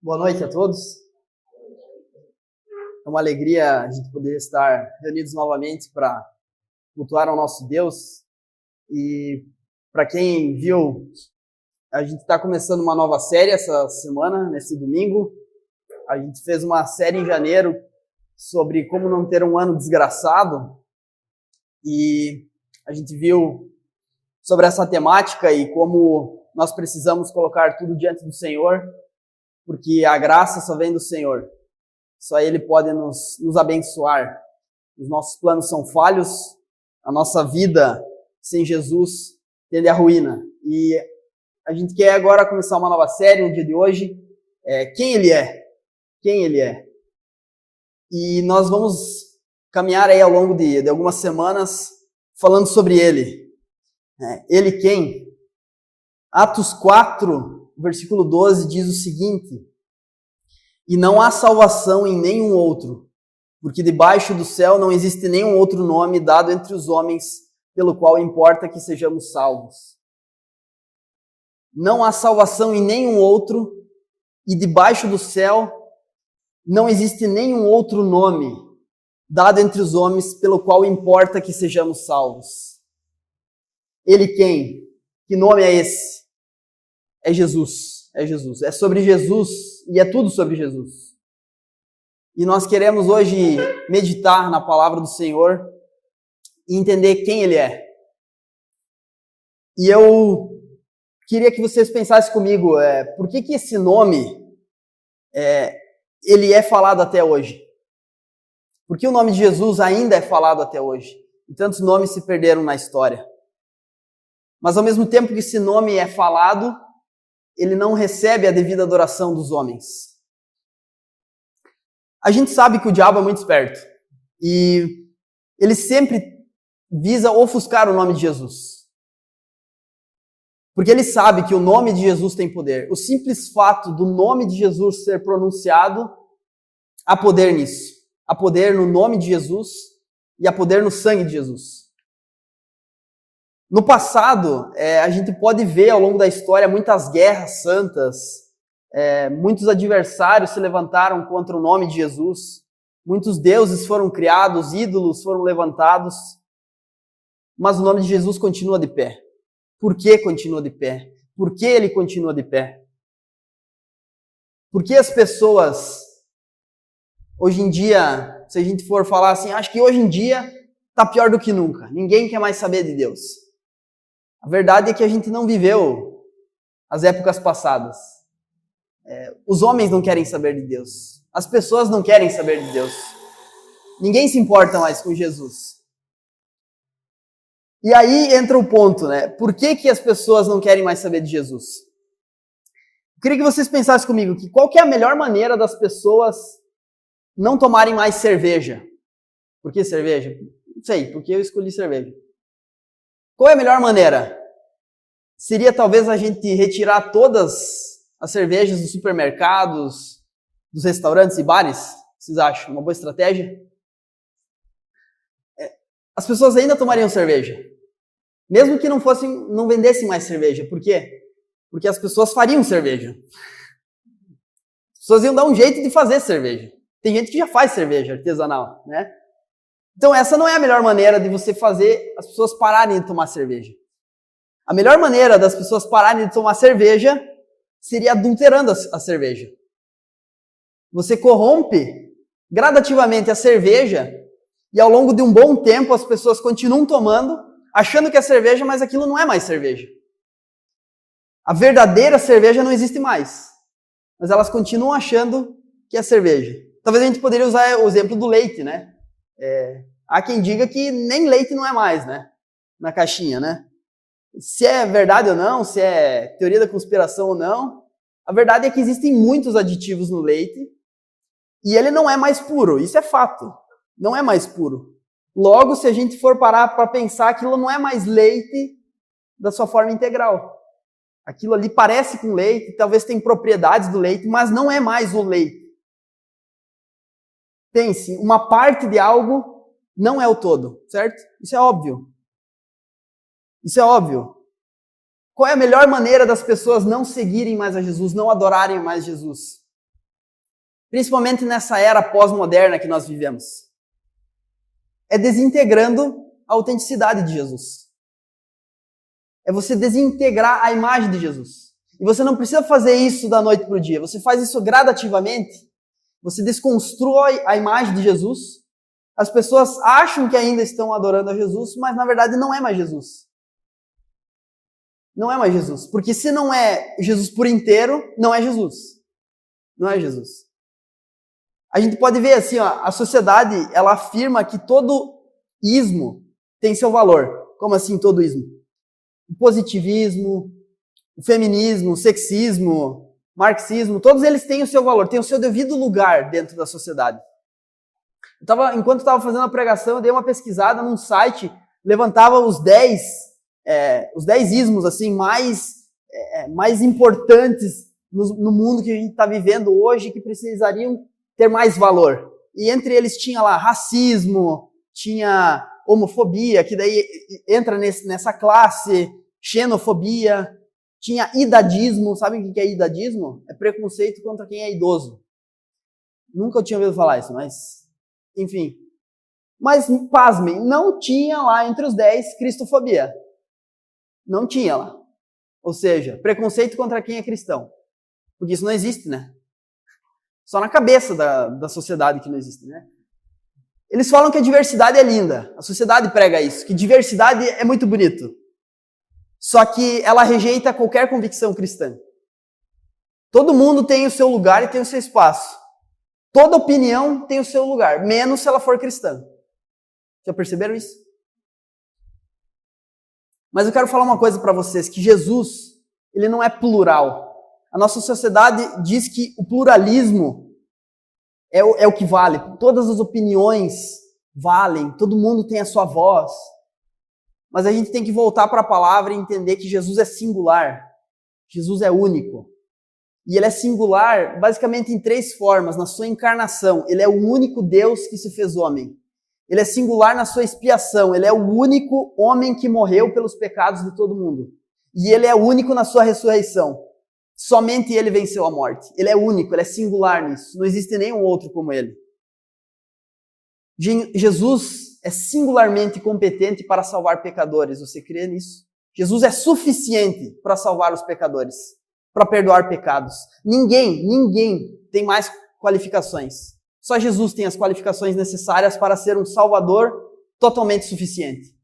Boa noite a todos. É uma alegria a gente poder estar reunidos novamente para cultuar ao nosso Deus. E para quem viu, a gente está começando uma nova série essa semana, nesse domingo. A gente fez uma série em janeiro sobre como não ter um ano desgraçado. E a gente viu sobre essa temática e como nós precisamos colocar tudo diante do Senhor, porque a graça só vem do Senhor. Só Ele pode nos abençoar. Os nossos planos são falhos, a nossa vida sem Jesus tende à ruína. E a gente quer agora começar uma nova série no dia de hoje. Quem Ele é? Quem Ele é? E nós vamos caminhar aí ao longo de algumas semanas falando sobre Ele. Ele quem? Atos 4, versículo 12 diz o seguinte: e não há salvação em nenhum outro, porque debaixo do céu não existe nenhum outro nome dado entre os homens pelo qual importa que sejamos salvos. Não há salvação em nenhum outro, e debaixo do céu não existe nenhum outro nome dado entre os homens pelo qual importa que sejamos salvos. Ele quem? Que nome é esse? É Jesus. É Jesus. É sobre Jesus e é tudo sobre Jesus. E nós queremos hoje meditar na palavra do Senhor e entender quem Ele é. E eu queria que vocês pensassem comigo, por que esse nome ele é falado até hoje? Por que o nome de Jesus ainda é falado até hoje? E tantos nomes se perderam na história. Mas ao mesmo tempo que esse nome é falado, ele não recebe a devida adoração dos homens. A gente sabe que o diabo é muito esperto. E ele sempre visa ofuscar o nome de Jesus. Porque ele sabe que o nome de Jesus tem poder. O simples fato do nome de Jesus ser pronunciado, há poder nisso. Há poder no nome de Jesus e há poder no sangue de Jesus. No passado, a gente pode ver ao longo da história muitas guerras santas, muitos adversários se levantaram contra o nome de Jesus, muitos deuses foram criados, ídolos foram levantados, mas o nome de Jesus continua de pé. Por que continua de pé? Por que ele continua de pé? Por que as pessoas, hoje em dia, se a gente for falar assim, acho que hoje em dia está pior do que nunca, ninguém quer mais saber de Deus. A verdade é que a gente não viveu as épocas passadas. Os homens não querem saber de Deus. As pessoas não querem saber de Deus. Ninguém se importa mais com Jesus. E aí entra o ponto, né? Por que as pessoas não querem mais saber de Jesus? Eu queria que vocês pensassem comigo que qual que é a melhor maneira das pessoas não tomarem mais cerveja? Por que cerveja? Não sei, porque eu escolhi cerveja. Qual é a melhor maneira? Seria talvez a gente retirar todas as cervejas dos supermercados, dos restaurantes e bares? Vocês acham uma boa estratégia? As pessoas ainda tomariam cerveja. Mesmo que não vendessem mais cerveja. Por quê? Porque as pessoas fariam cerveja. As pessoas iam dar um jeito de fazer cerveja. Tem gente que já faz cerveja artesanal, né? Então essa não é a melhor maneira de você fazer as pessoas pararem de tomar cerveja. A melhor maneira das pessoas pararem de tomar cerveja seria adulterando a cerveja. Você corrompe gradativamente a cerveja e ao longo de um bom tempo as pessoas continuam tomando, achando que é cerveja, mas aquilo não é mais cerveja. A verdadeira cerveja não existe mais, mas elas continuam achando que é cerveja. Talvez a gente poderia usar o exemplo do leite, né? Há quem diga que nem leite não é mais, né? Na caixinha, né? Se é verdade ou não, se é teoria da conspiração ou não, a verdade é que existem muitos aditivos no leite e ele não é mais puro. Isso é fato. Não é mais puro. Logo, se a gente for parar para pensar, aquilo não é mais leite da sua forma integral. Aquilo ali parece com leite, talvez tenha propriedades do leite, mas não é mais o leite. Pense, uma parte de algo não é o todo, certo? Isso é óbvio. Isso é óbvio. Qual é a melhor maneira das pessoas não seguirem mais a Jesus, não adorarem mais Jesus? principalmente nessa era pós-moderna que nós vivemos, é desintegrando a autenticidade de Jesus. É você desintegrar a imagem de Jesus. E você não precisa fazer isso da noite para o dia. Você faz isso gradativamente. Você desconstrói a imagem de Jesus. As pessoas acham que ainda estão adorando a Jesus, mas na verdade não é mais Jesus. Não é mais Jesus. Porque se não é Jesus por inteiro, não é Jesus. Não é Jesus. A gente pode ver assim, ó, a sociedade, ela afirma que todo ismo tem seu valor. Como assim todo ismo? O positivismo, o feminismo, o sexismo, o marxismo, todos eles têm o seu valor, têm o seu devido lugar dentro da sociedade. Enquanto eu estava fazendo a pregação, eu dei uma pesquisada num site, levantava os 10 ismos assim, mais importantes no mundo que a gente está vivendo hoje, que precisariam ter mais valor. E entre eles tinha lá racismo, tinha homofobia, que daí entra nessa classe, xenofobia, tinha idadismo. Sabe o que é idadismo? É preconceito contra quem é idoso. Nunca eu tinha ouvido falar isso, mas enfim. Mas, pasmem, não tinha lá entre os 10 cristofobia. Não tinha lá. Ou seja, preconceito contra quem é cristão. Porque isso não existe, né? Só na cabeça da sociedade que não existe, né? Eles falam que a diversidade é linda. A sociedade prega isso, que diversidade é muito bonito. Só que ela rejeita qualquer convicção cristã. Todo mundo tem o seu lugar e tem o seu espaço. Toda opinião tem o seu lugar, menos se ela for cristã. Já perceberam isso? Mas eu quero falar uma coisa para vocês, que Jesus, ele não é plural. A nossa sociedade diz que o pluralismo é o que vale. Todas as opiniões valem, todo mundo tem a sua voz. Mas a gente tem que voltar para a palavra e entender que Jesus é singular. Jesus é único. E ele é singular basicamente em 3 formas, na sua encarnação. Ele é o único Deus que se fez homem. Ele é singular na sua expiação. Ele é o único homem que morreu pelos pecados de todo mundo. E ele é único na sua ressurreição. Somente ele venceu a morte. Ele é único, ele é singular nisso. Não existe nenhum outro como ele. Jesus é singularmente competente para salvar pecadores. Você crê nisso? Jesus é suficiente para salvar os pecadores, para perdoar pecados. Ninguém tem mais qualificações. Só Jesus tem as qualificações necessárias para ser um salvador totalmente suficiente.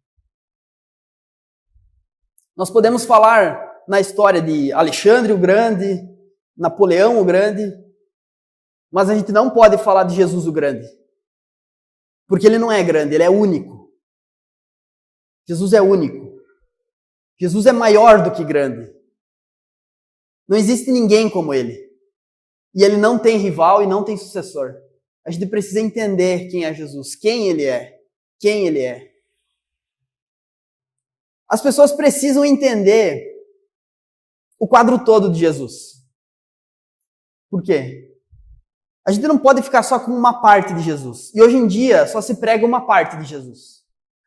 Nós podemos falar na história de Alexandre o Grande, Napoleão o Grande, mas a gente não pode falar de Jesus o Grande. Porque ele não é grande, ele é único. Jesus é único. Jesus é maior do que grande. Não existe ninguém como ele. E ele não tem rival e não tem sucessor. A gente precisa entender quem é Jesus, quem ele é. Quem ele é. As pessoas precisam entender o quadro todo de Jesus. Por quê? A gente não pode ficar só com uma parte de Jesus. E hoje em dia só se prega uma parte de Jesus.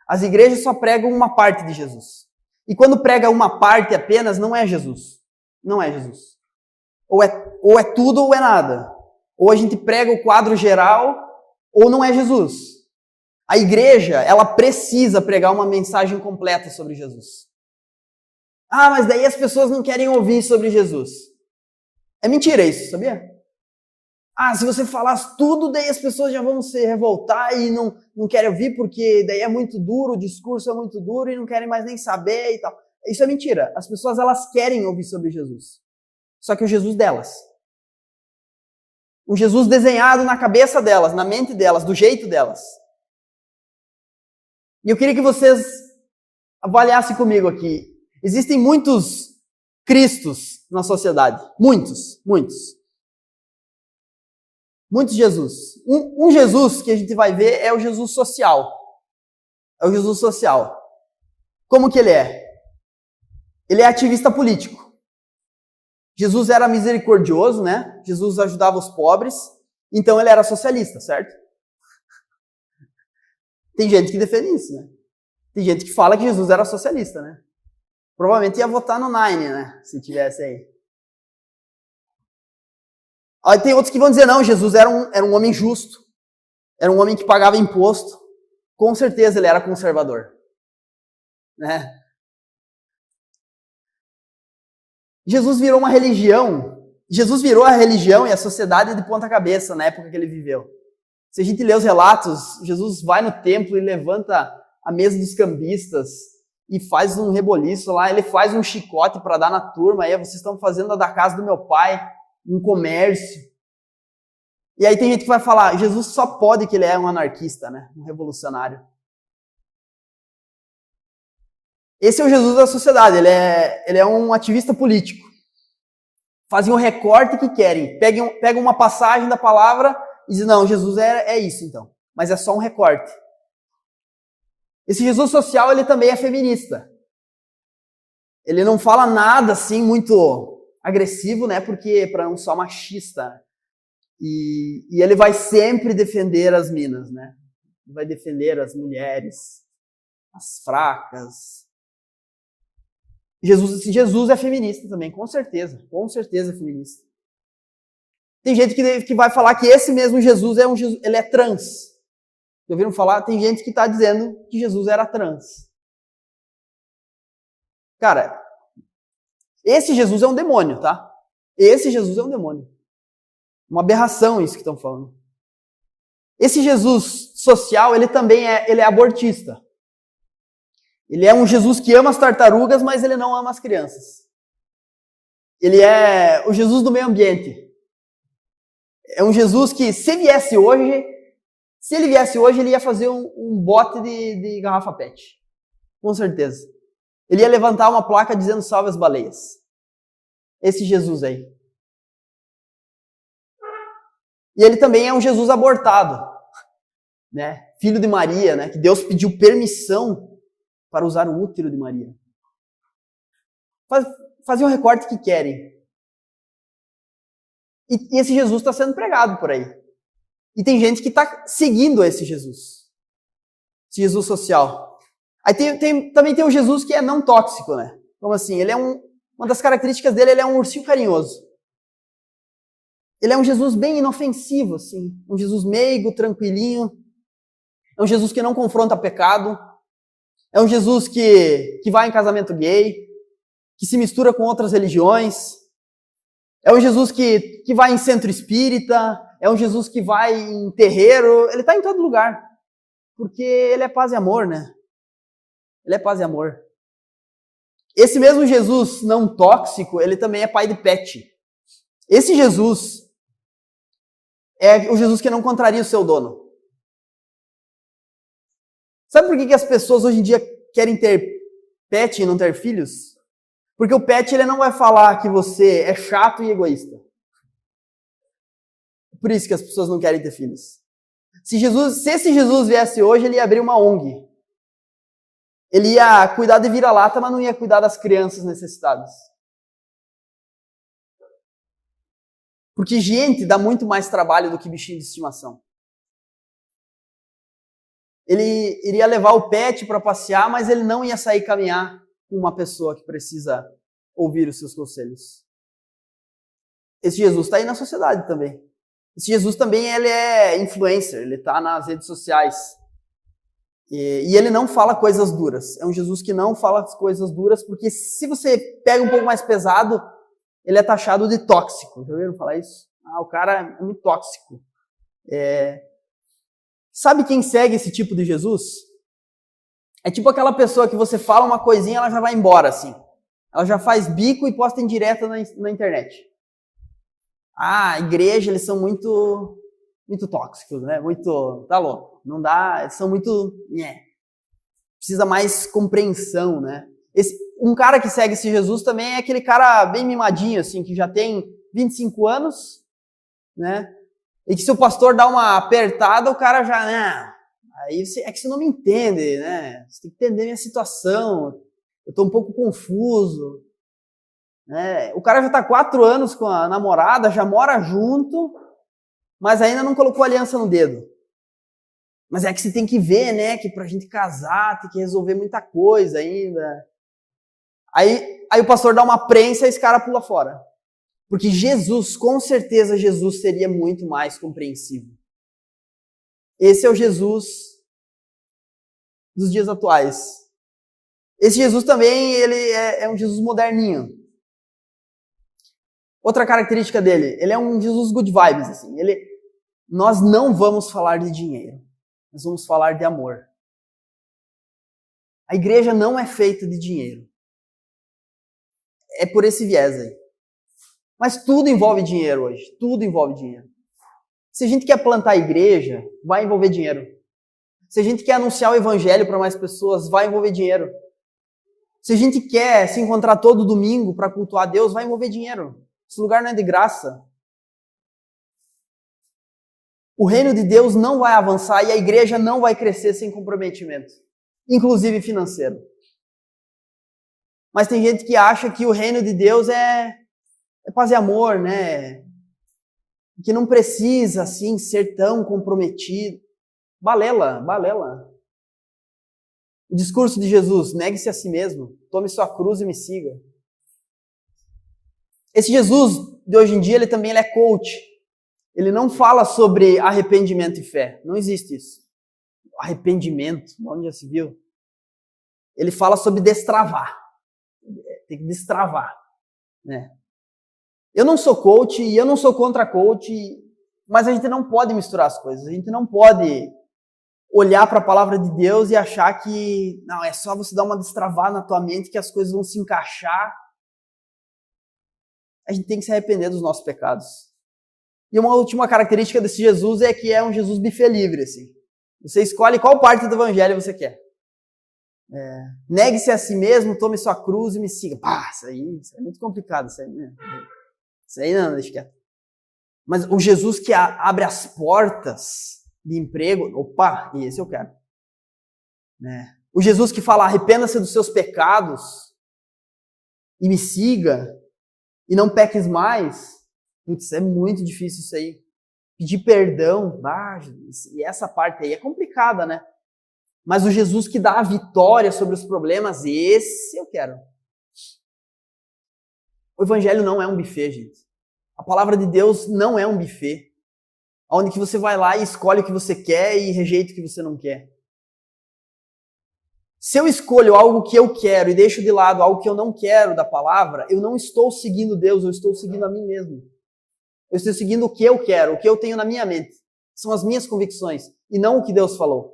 As igrejas só pregam uma parte de Jesus. E quando prega uma parte apenas, não é Jesus. Não é Jesus. Ou é tudo ou é nada. Ou a gente prega o quadro geral, ou não é Jesus. A igreja, ela precisa pregar uma mensagem completa sobre Jesus. Ah, mas daí as pessoas não querem ouvir sobre Jesus. É mentira isso, sabia? Ah, se você falasse tudo, daí as pessoas já vão se revoltar e não querem ouvir, porque daí é muito duro, o discurso é muito duro e não querem mais nem saber e tal. Isso é mentira. As pessoas, elas querem ouvir sobre Jesus. Só que o Jesus delas. Um Jesus desenhado na cabeça delas, na mente delas, do jeito delas. E eu queria que vocês avaliassem comigo aqui. Existem muitos Cristos na sociedade. Muitos. Muitos Jesus. Um Jesus que a gente vai ver é o Jesus social. É o Jesus social. Como que ele é? Ele é ativista político. Jesus era misericordioso, né? Jesus ajudava os pobres. Então ele era socialista, certo? Tem gente que defende isso, né? Tem gente que fala que Jesus era socialista, né? Provavelmente ia votar no Nine, né? Se tivesse aí. Aí tem outros que vão dizer, não, Jesus era um homem justo, era um homem que pagava imposto, com certeza ele era conservador, né? Jesus virou uma religião, Jesus virou a religião e a sociedade de ponta cabeça na época que ele viveu. Se a gente lê os relatos, Jesus vai no templo e levanta a mesa dos cambistas e faz um reboliço lá, ele faz um chicote para dar na turma, aí vocês estão fazendo a da casa do meu pai, um comércio. E aí tem gente que vai falar, Jesus só pode que ele é um anarquista, né? Um revolucionário. Esse é o Jesus da sociedade, ele é um ativista político. Fazem o recorte que querem, pegam uma passagem da palavra e dizem, não, Jesus é isso então, mas é só um recorte. Esse Jesus social, ele também é feminista. Ele não fala nada assim muito agressivo, né, porque para não só machista. E ele vai sempre defender as minas, né? Vai defender as mulheres, as fracas. Jesus é feminista também, com certeza é feminista. Tem gente que vai falar que esse mesmo Jesus ele é trans. Já ouviram falar? Tem gente que está dizendo que Jesus era trans. Cara, esse Jesus é um demônio, tá? Esse Jesus é um demônio. Uma aberração isso que estão falando. Esse Jesus social, ele também é abortista. Ele é um Jesus que ama as tartarugas, mas ele não ama as crianças. Ele é o Jesus do meio ambiente. É um Jesus que, se ele viesse hoje, ele ia fazer um bote de garrafa PET. Com certeza. Ele ia levantar uma placa dizendo salve as baleias. Esse Jesus aí. E ele também é um Jesus abortado, né? Filho de Maria, né? Que Deus pediu permissão para usar o útero de Maria. Fazem o recorte que querem. E esse Jesus está sendo pregado por aí. E tem gente que está seguindo esse Jesus. Esse Jesus social. Aí também tem o Jesus que é não tóxico, né? Como assim? Ele é uma das características dele, ele é um ursinho carinhoso. Ele é um Jesus bem inofensivo, assim. Um Jesus meigo, tranquilinho. É um Jesus que não confronta pecado. É um Jesus que vai em casamento gay, que se mistura com outras religiões. É um Jesus que vai em centro espírita. É um Jesus que vai em terreiro. Ele está em todo lugar. Porque ele é paz e amor, né? Ele é paz e amor. Esse mesmo Jesus não tóxico, ele também é pai de pet. Esse Jesus é o Jesus que não contraria o seu dono. Sabe por que as pessoas hoje em dia querem ter pet e não ter filhos? Porque o pet ele não vai falar que você é chato e egoísta. Por isso que as pessoas não querem ter filhos. Se esse Jesus viesse hoje, ele ia abrir uma ONG. Ele ia cuidar de vira-lata, mas não ia cuidar das crianças necessitadas. Porque gente dá muito mais trabalho do que bichinho de estimação. Ele iria levar o pet para passear, mas ele não ia sair caminhar com uma pessoa que precisa ouvir os seus conselhos. Esse Jesus está aí na sociedade também. Esse Jesus também ele é influencer, ele está nas redes sociais. E ele não fala coisas duras. É um Jesus que não fala coisas duras, porque se você pega um pouco mais pesado, ele é taxado de tóxico. Já ouviram falar isso? O cara é muito tóxico. Sabe quem segue esse tipo de Jesus? É tipo aquela pessoa que você fala uma coisinha, ela já vai embora, assim. Ela já faz bico e posta em direto na internet. A igreja, eles são muito tóxicos, né? Tá louco. Não dá, eles são muito... Precisa mais compreensão, né? Um cara que segue esse Jesus também é aquele cara bem mimadinho, assim, que já tem 25 anos, né? E que se o pastor dá uma apertada, o cara já... Aí é que você não me entende, né? Você tem que entender minha situação. Eu tô um pouco confuso. Né? O cara já tá 4 anos com a namorada, já mora junto, mas ainda não colocou aliança no dedo. Mas é que você tem que ver, né? Que pra gente casar, tem que resolver muita coisa ainda. Aí o pastor dá uma prensa e esse cara pula fora. Porque Jesus, com certeza Jesus seria muito mais compreensivo. Esse é o Jesus dos dias atuais. Esse Jesus também, ele é um Jesus moderninho. Outra característica dele, ele é um Jesus good vibes, assim. Nós não vamos falar de dinheiro, nós vamos falar de amor. A igreja não é feita de dinheiro. É por esse viés aí. Mas tudo envolve dinheiro hoje, tudo envolve dinheiro. Se a gente quer plantar a igreja, vai envolver dinheiro. Se a gente quer anunciar o evangelho para mais pessoas, vai envolver dinheiro. Se a gente quer se encontrar todo domingo para cultuar a Deus, vai envolver dinheiro. Esse lugar não é de graça. O reino de Deus não vai avançar e a igreja não vai crescer sem comprometimento, inclusive financeiro. Mas tem gente que acha que o reino de Deus é paz e amor, né? Que não precisa, assim, ser tão comprometido. Balela, balela. O discurso de Jesus, negue-se a si mesmo, tome sua cruz e me siga. Esse Jesus de hoje em dia, ele também é coach. Ele não fala sobre arrependimento e fé. Não existe isso. Arrependimento, onde já se viu? Ele fala sobre destravar. Tem que destravar, né? Eu não sou coach e eu não sou contra coach, mas a gente não pode misturar as coisas. A gente não pode olhar para a palavra de Deus e achar que não, é só você dar uma destravada na tua mente que as coisas vão se encaixar. A gente tem que se arrepender dos nossos pecados. E uma última característica desse Jesus é que é um Jesus buffet livre, assim. Você escolhe qual parte do evangelho você quer. Negue-se a si mesmo, tome sua cruz e me siga. Pá, isso é muito complicado. Isso aí não, deixa quieto. Mas o Jesus que abre as portas de emprego, opa, e esse eu quero. Né? O Jesus que fala, arrependa-se dos seus pecados e me siga e não peques mais. Putz, é muito difícil isso aí. Pedir perdão, e essa parte aí é complicada, né? Mas o Jesus que dá a vitória sobre os problemas, esse eu quero. O evangelho não é um buffet, gente. A palavra de Deus não é um buffet, onde que você vai lá e escolhe o que você quer e rejeita o que você não quer. Se eu escolho algo que eu quero e deixo de lado algo que eu não quero da palavra, eu não estou seguindo Deus, eu estou seguindo a mim mesmo. Eu estou seguindo o que eu quero, o que eu tenho na minha mente. São as minhas convicções e não o que Deus falou.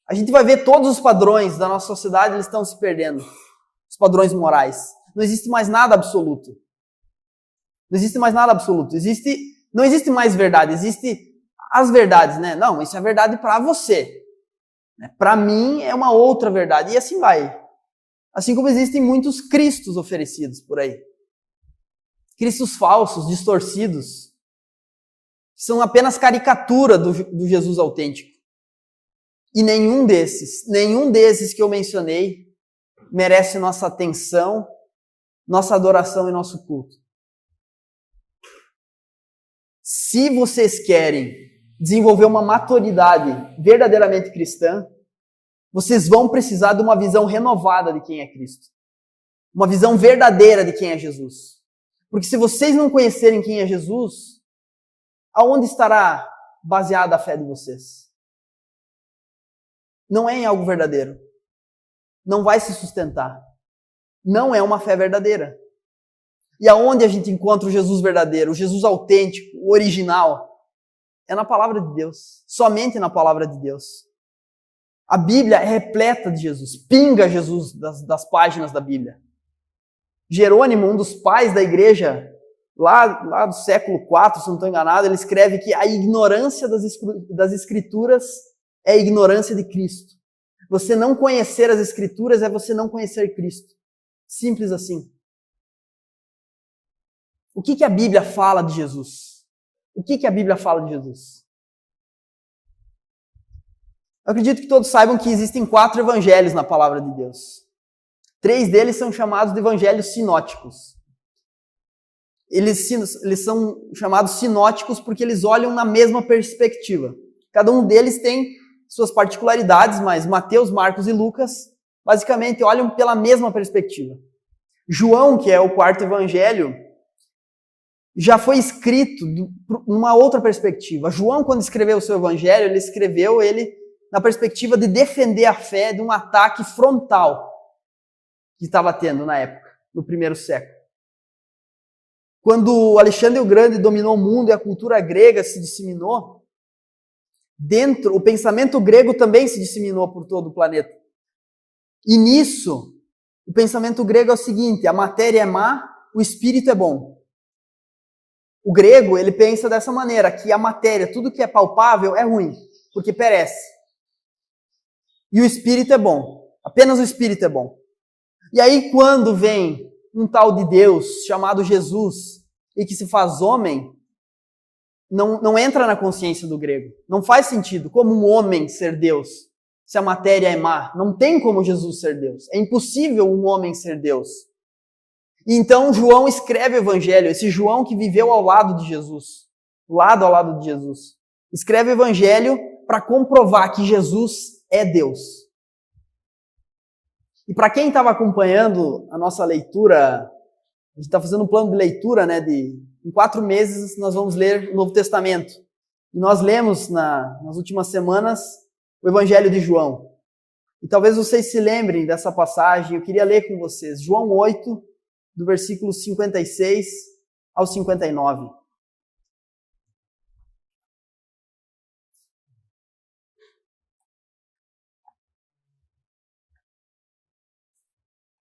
A gente vai ver todos os padrões da nossa sociedade, eles estão se perdendo. Os padrões morais. Não existe mais nada absoluto. Não existe mais nada absoluto. Não existe mais verdade. Existe as verdades, né? Não, isso é verdade para você. Para mim é uma outra verdade. E assim vai. Assim como existem muitos cristos oferecidos por aí. Cristos falsos, distorcidos. Que são apenas caricatura do Jesus autêntico. E nenhum desses que eu mencionei merece nossa atenção, nossa adoração e nosso culto. Se vocês querem desenvolver uma maturidade verdadeiramente cristã, vocês vão precisar de uma visão renovada de quem é Cristo. Uma visão verdadeira de quem é Jesus. Porque se vocês não conhecerem quem é Jesus, aonde estará baseada a fé de vocês? Não é em algo verdadeiro. Não vai se sustentar. Não é uma fé verdadeira. E aonde a gente encontra o Jesus verdadeiro, o Jesus autêntico, o original? É na palavra de Deus. Somente na palavra de Deus. A Bíblia é repleta de Jesus. Pinga Jesus das páginas da Bíblia. Jerônimo, um dos pais da igreja, lá do século IV, se não estou enganado, ele escreve que a ignorância das Escrituras é a ignorância de Cristo. Você não conhecer as Escrituras é você não conhecer Cristo. Simples assim. O que a Bíblia fala de Jesus? O que a Bíblia fala de Jesus? Eu acredito que todos saibam que existem 4 evangelhos na palavra de Deus. 3 deles são chamados de evangelhos sinóticos. Eles são chamados sinóticos porque eles olham na mesma perspectiva. Cada um deles tem suas particularidades, mas Mateus, Marcos e Lucas basicamente olham pela mesma perspectiva. João, que é o quarto evangelho, já foi escrito numa outra perspectiva. João, quando escreveu o seu evangelho, ele escreveu ele na perspectiva de defender a fé de um ataque frontal que estava tendo na época, no primeiro século. Quando Alexandre o Grande dominou o mundo e a cultura grega se disseminou, o pensamento grego também se disseminou por todo o planeta. E nisso, o pensamento grego é o seguinte: a matéria é má, o espírito é bom. O grego, ele pensa dessa maneira, que a matéria, tudo que é palpável é ruim, porque perece. E o espírito é bom, apenas o espírito é bom. E aí quando vem um tal de Deus chamado Jesus e que se faz homem, não entra na consciência do grego. Não faz sentido como um homem ser Deus, se a matéria é má. Não tem como Jesus ser Deus. É impossível um homem ser Deus. E então João escreve o evangelho, esse João que viveu ao lado de Jesus, lado ao lado de Jesus. Escreve o evangelho para comprovar que Jesus é Deus. E para quem estava acompanhando a nossa leitura, a gente está fazendo um plano de leitura, né? Em 4 meses nós vamos ler o Novo Testamento. E nós lemos nas últimas semanas o Evangelho de João. E talvez vocês se lembrem dessa passagem, eu queria ler com vocês. João 8, do versículo 56 ao 59.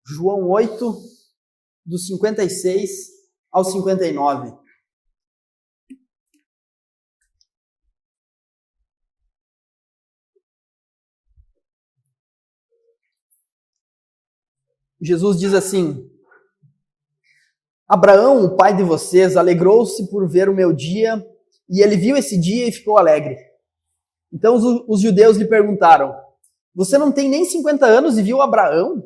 João 8, do 56 ao 59. Jesus diz assim: Abraão, o pai de vocês, alegrou-se por ver o meu dia, e ele viu esse dia e ficou alegre. Então os judeus lhe perguntaram: você não tem nem 50 anos e viu Abraão?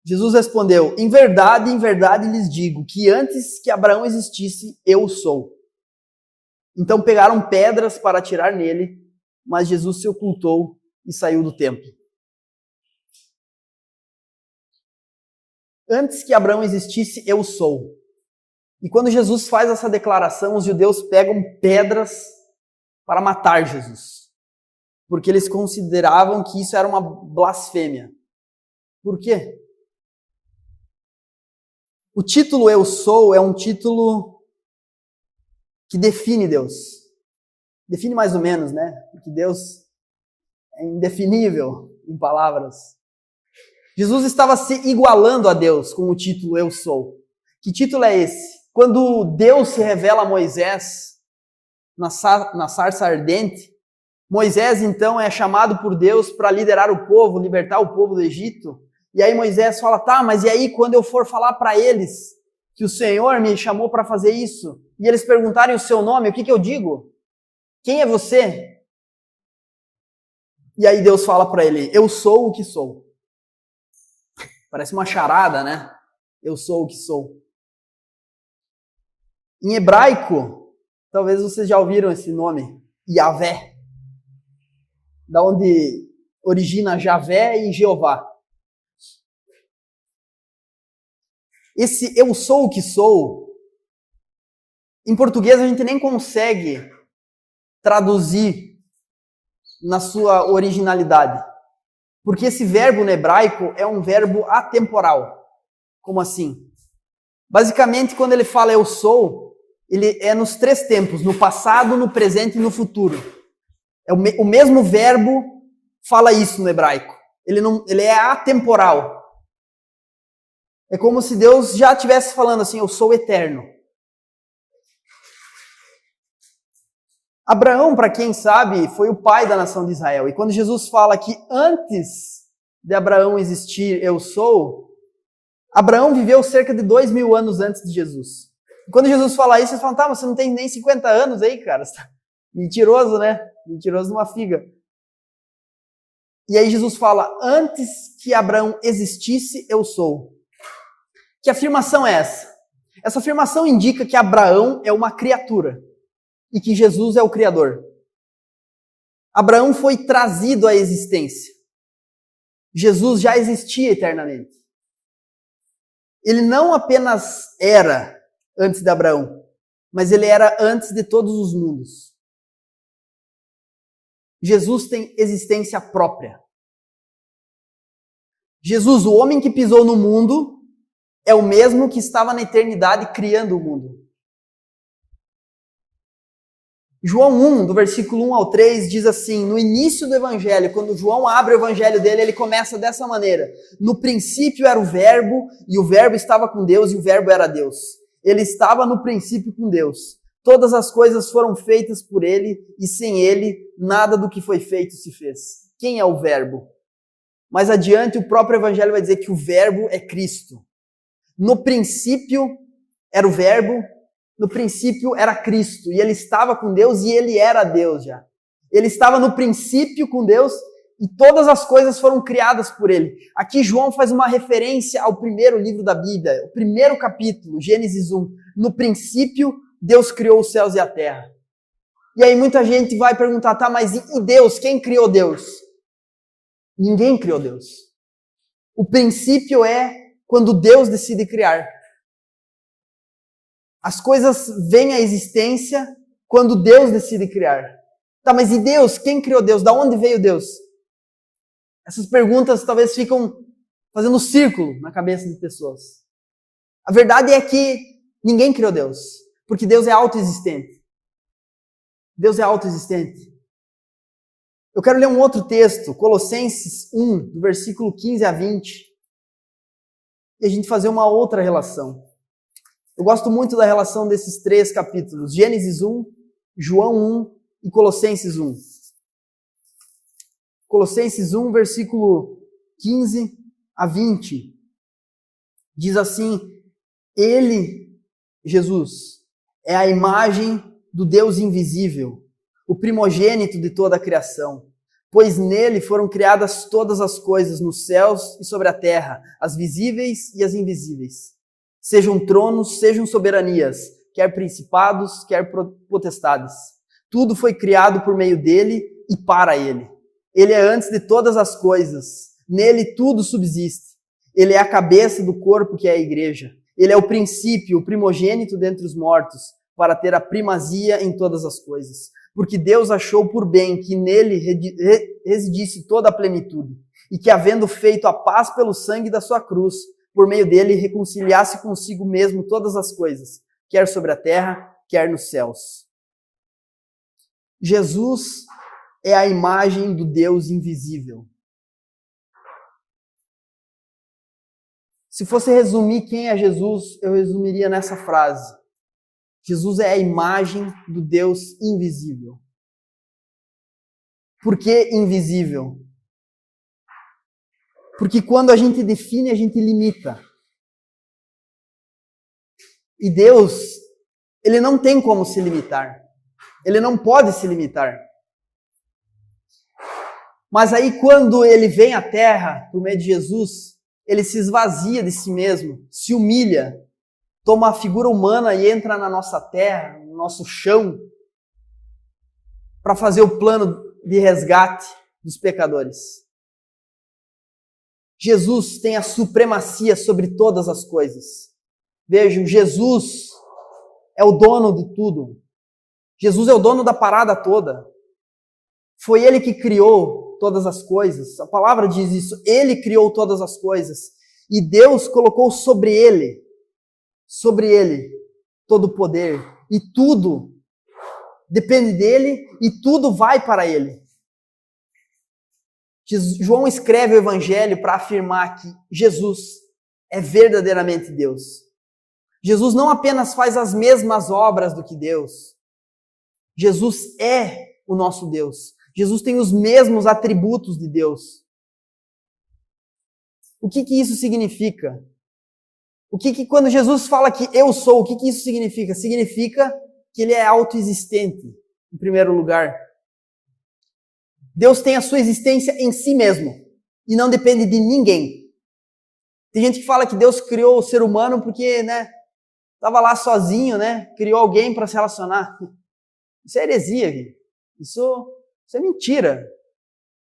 Jesus respondeu: em verdade lhes digo que antes que Abraão existisse, eu sou. Então pegaram pedras para atirar nele, mas Jesus se ocultou e saiu do templo. Antes que Abraão existisse, eu sou. E quando Jesus faz essa declaração, os judeus pegam pedras para matar Jesus, porque eles consideravam que isso era uma blasfêmia. Por quê? O título Eu Sou é um título que define Deus. Define mais ou menos, né? Porque Deus é indefinível em palavras. Jesus estava se igualando a Deus com o título Eu Sou. Que título é esse? Quando Deus se revela a Moisés na sarça ardente, Moisés então é chamado por Deus para liderar o povo, libertar o povo do Egito. E aí Moisés fala: tá, mas e aí quando eu for falar para eles que o Senhor me chamou para fazer isso, e eles perguntarem o seu nome, o que eu digo? Quem é você? E aí Deus fala para ele: eu sou o que sou. Parece uma charada, né? Eu sou o que sou. Em hebraico, talvez vocês já ouviram esse nome, Yahvé, da onde origina Javé e Jeová. Esse eu sou o que sou, em português a gente nem consegue traduzir na sua originalidade. Porque esse verbo no hebraico é um verbo atemporal. Como assim? Basicamente, quando ele fala eu sou, ele é nos 3 tempos, no passado, no presente e no futuro. O mesmo verbo fala isso no hebraico. Ele é atemporal. É como se Deus já estivesse falando assim: eu sou eterno. Abraão, para quem sabe, foi o pai da nação de Israel. E quando Jesus fala que antes de Abraão existir, eu sou, Abraão viveu cerca de 2.000 anos antes de Jesus. E quando Jesus fala isso, vocês falam: tá, mas você não tem nem 50 anos aí, cara. Mentiroso, né? Mentiroso numa figa. E aí Jesus fala: antes que Abraão existisse, eu sou. Que afirmação é essa? Essa afirmação indica que Abraão é uma criatura e que Jesus é o Criador. Abraão foi trazido à existência. Jesus já existia eternamente. Ele não apenas era antes de Abraão, mas ele era antes de todos os mundos. Jesus tem existência própria. Jesus, o homem que pisou no mundo, é o mesmo que estava na eternidade criando o mundo. João 1, do versículo 1 ao 3, diz assim, no início do evangelho, quando João abre o evangelho dele, ele começa dessa maneira. No princípio era o verbo, e o verbo estava com Deus, e o verbo era Deus. Ele estava no princípio com Deus. Todas as coisas foram feitas por ele, e sem ele, nada do que foi feito se fez. Quem é o verbo? Mais adiante, o próprio evangelho vai dizer que o verbo é Cristo. No princípio era o verbo, no princípio era Cristo, e ele estava com Deus e ele era Deus já. Ele estava no princípio com Deus e todas as coisas foram criadas por ele. Aqui João faz uma referência ao primeiro livro da Bíblia, o primeiro capítulo, Gênesis 1. No princípio, Deus criou os céus e a terra. E aí muita gente vai perguntar, tá, mas e Deus? Quem criou Deus? Ninguém criou Deus. O princípio é quando Deus decide criar. As coisas vêm à existência quando Deus decide criar. Tá, mas e Deus? Quem criou Deus? Da onde veio Deus? Essas perguntas talvez ficam fazendo círculo na cabeça de pessoas. A verdade é que ninguém criou Deus, porque Deus é autoexistente. Deus é autoexistente. Eu quero ler um outro texto, Colossenses 1, do versículo 15 a 20, e a gente fazer uma outra relação. Eu gosto muito da relação desses três capítulos, Gênesis 1, João 1 e Colossenses 1. Colossenses 1, versículo 15 a 20, diz assim, ele, Jesus, é a imagem do Deus invisível, o primogênito de toda a criação, pois nele foram criadas todas as coisas nos céus e sobre a terra, as visíveis e as invisíveis. Sejam tronos, sejam soberanias, quer principados, quer potestades. Tudo foi criado por meio dele e para ele. Ele é antes de todas as coisas. Nele tudo subsiste. Ele é a cabeça do corpo que é a igreja. Ele é o princípio, o primogênito dentre os mortos, para ter a primazia em todas as coisas. Porque Deus achou por bem que nele residisse toda a plenitude, e que, havendo feito a paz pelo sangue da sua cruz, por meio dele reconciliasse consigo mesmo todas as coisas, quer sobre a terra, quer nos céus. Jesus é a imagem do Deus invisível. Se fosse resumir quem é Jesus, eu resumiria nessa frase. Jesus é a imagem do Deus invisível. Por que invisível? Porque quando a gente define, a gente limita. E Deus, ele não tem como se limitar. Ele não pode se limitar. Mas aí quando ele vem à Terra, por meio de Jesus, ele se esvazia de si mesmo, se humilha, toma a figura humana e entra na nossa terra, no nosso chão, para fazer o plano de resgate dos pecadores. Jesus tem a supremacia sobre todas as coisas. Vejam, Jesus é o dono de tudo. Jesus é o dono da parada toda. Foi ele que criou todas as coisas. A palavra diz isso. Ele criou todas as coisas. E Deus colocou sobre ele, todo o poder. E tudo depende dele e tudo vai para ele. João escreve o Evangelho para afirmar que Jesus é verdadeiramente Deus. Jesus não apenas faz as mesmas obras do que Deus. Jesus é o nosso Deus. Jesus tem os mesmos atributos de Deus. O que isso significa? Quando Jesus fala que eu sou, o que isso significa? Significa que ele é autoexistente, em primeiro lugar. Deus tem a sua existência em si mesmo e não depende de ninguém. Tem gente que fala que Deus criou o ser humano porque, estava lá sozinho, criou alguém para se relacionar. Isso é heresia, isso é mentira.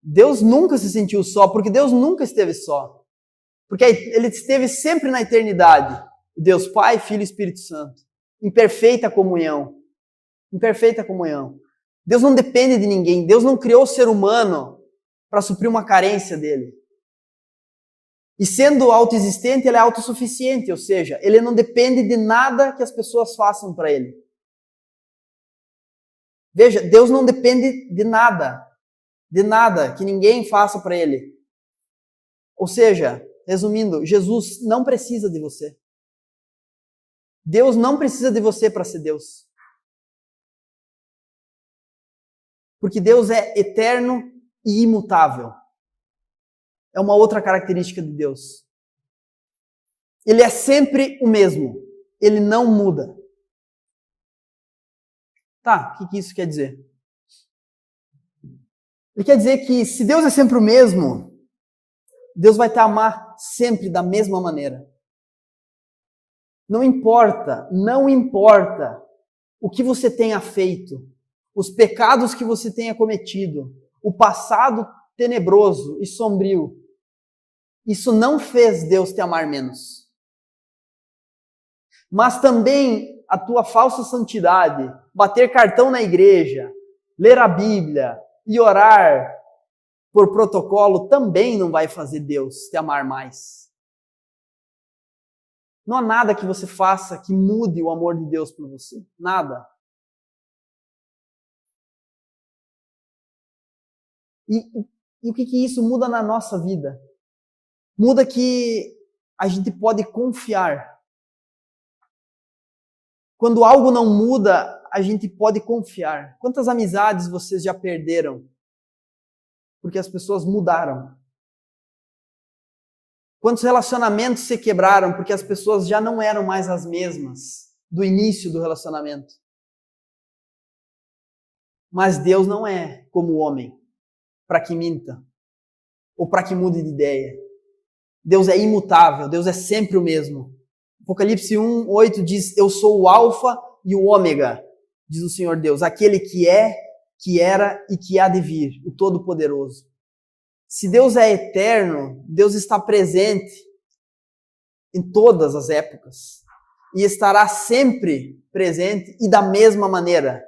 Deus nunca se sentiu só, porque Deus nunca esteve só. Porque ele esteve sempre na eternidade. Deus Pai, Filho e Espírito Santo. Em perfeita comunhão. Em perfeita comunhão. Deus não depende de ninguém. Deus não criou o ser humano para suprir uma carência dele. E sendo autoexistente, ele é autossuficiente, ou seja, ele não depende de nada que as pessoas façam para ele. Veja, Deus não depende de nada que ninguém faça para ele. Ou seja, resumindo, Jesus não precisa de você. Deus não precisa de você para ser Deus. Porque Deus é eterno e imutável. É uma outra característica de Deus. Ele é sempre o mesmo. Ele não muda. Tá, o que isso quer dizer? Ele quer dizer que se Deus é sempre o mesmo, Deus vai te amar sempre da mesma maneira. Não importa o que você tenha feito, os pecados que você tenha cometido, o passado tenebroso e sombrio. Isso não fez Deus te amar menos. Mas também a tua falsa santidade, bater cartão na igreja, ler a Bíblia e orar por protocolo também não vai fazer Deus te amar mais. Não há nada que você faça que mude o amor de Deus por você. Nada. E o que isso muda na nossa vida? Muda que a gente pode confiar. Quando algo não muda, a gente pode confiar. Quantas amizades vocês já perderam? Porque as pessoas mudaram. Quantos relacionamentos se quebraram? Porque as pessoas já não eram mais as mesmas do início do relacionamento. Mas Deus não é como o homem, para que minta, ou para que mude de ideia. Deus é imutável, Deus é sempre o mesmo. Apocalipse 1:8 diz, eu sou o alfa e o ômega, diz o Senhor Deus, aquele que é, que era e que há de vir, o Todo-Poderoso. Se Deus é eterno, Deus está presente em todas as épocas e estará sempre presente e da mesma maneira.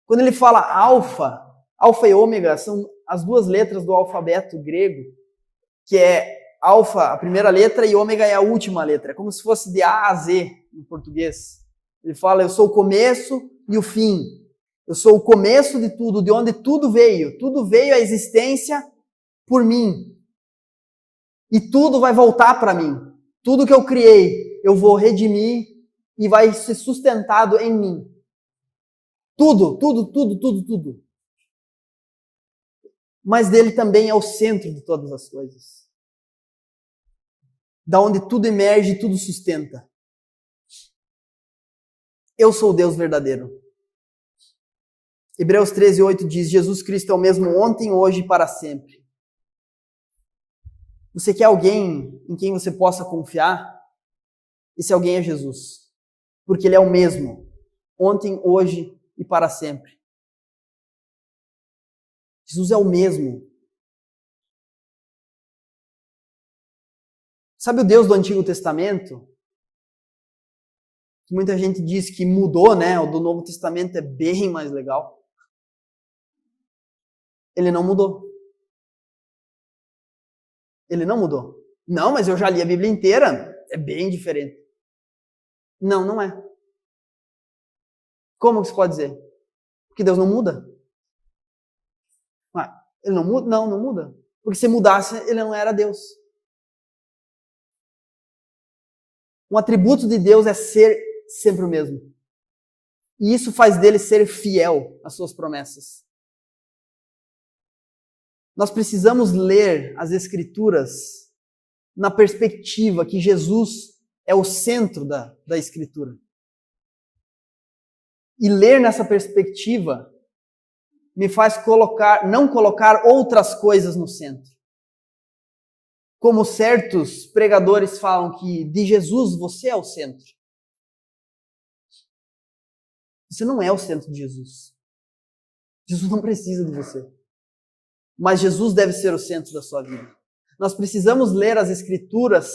Quando ele fala alfa e ômega são as duas letras do alfabeto grego, que é alfa, a primeira letra, e ômega é a última letra. É como se fosse de A a Z em português. Ele fala, eu sou o começo e o fim. Eu sou o começo de tudo, de onde tudo veio. Tudo veio à existência por mim. E tudo vai voltar para mim. Tudo que eu criei, eu vou redimir e vai ser sustentado em mim. Tudo. Mas dele também é o centro de todas as coisas. Da onde tudo emerge e tudo sustenta. Eu sou o Deus verdadeiro. Hebreus 13:8 diz, Jesus Cristo é o mesmo ontem, hoje e para sempre. Você quer alguém em quem você possa confiar? Esse alguém é Jesus. Porque ele é o mesmo, ontem, hoje e para sempre. Jesus é o mesmo. Sabe o Deus do Antigo Testamento? Que muita gente diz que mudou, né? O do Novo Testamento é bem mais legal. Ele não mudou. Ele não mudou. Não, mas eu já li a Bíblia inteira. É bem diferente. Não, não é. Como que você pode dizer? Porque Deus não muda. Ele não muda? Não, não muda. Porque se mudasse, ele não era Deus. Um atributo de Deus é ser sempre o mesmo. E isso faz dele ser fiel às suas promessas. Nós precisamos ler as Escrituras na perspectiva que Jesus é o centro da Escritura. E ler nessa perspectiva me faz não colocar outras coisas no centro. Como certos pregadores falam que de Jesus você é o centro. Você não é o centro de Jesus. Jesus não precisa de você. Mas Jesus deve ser o centro da sua vida. Nós precisamos ler as Escrituras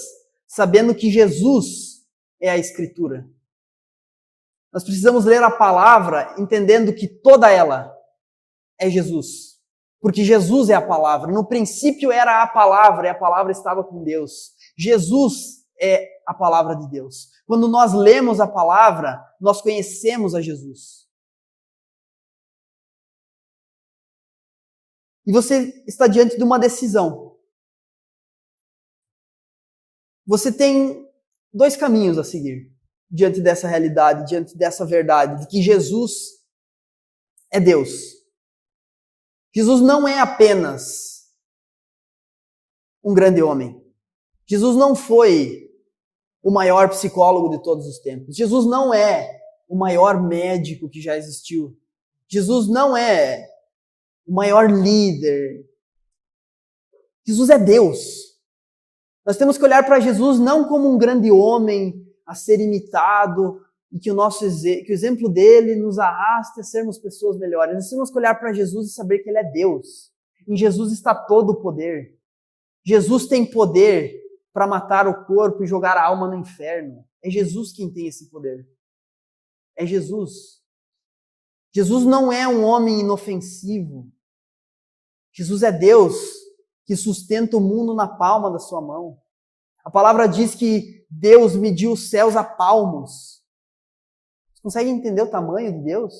sabendo que Jesus é a Escritura. Nós precisamos ler a palavra entendendo que toda ela é Jesus. Porque Jesus é a palavra. No princípio era a palavra, e a palavra estava com Deus. Jesus é a palavra de Deus. Quando nós lemos a palavra, nós conhecemos a Jesus. E você está diante de uma decisão. Você tem dois caminhos a seguir diante dessa realidade, diante dessa verdade, de que Jesus é Deus. Jesus não é apenas um grande homem. Jesus não foi o maior psicólogo de todos os tempos. Jesus não é o maior médico que já existiu. Jesus não é o maior líder. Jesus é Deus. Nós temos que olhar para Jesus não como um grande homem a ser imitado e que o exemplo dele nos arraste a sermos pessoas melhores. Nós temos que olhar para Jesus e saber que ele é Deus. Em Jesus está todo o poder. Jesus tem poder para matar o corpo e jogar a alma no inferno. É Jesus quem tem esse poder. É Jesus. Jesus não é um homem inofensivo. Jesus é Deus que sustenta o mundo na palma da sua mão. A palavra diz que Deus mediu os céus a palmos. Você consegue entender o tamanho de Deus?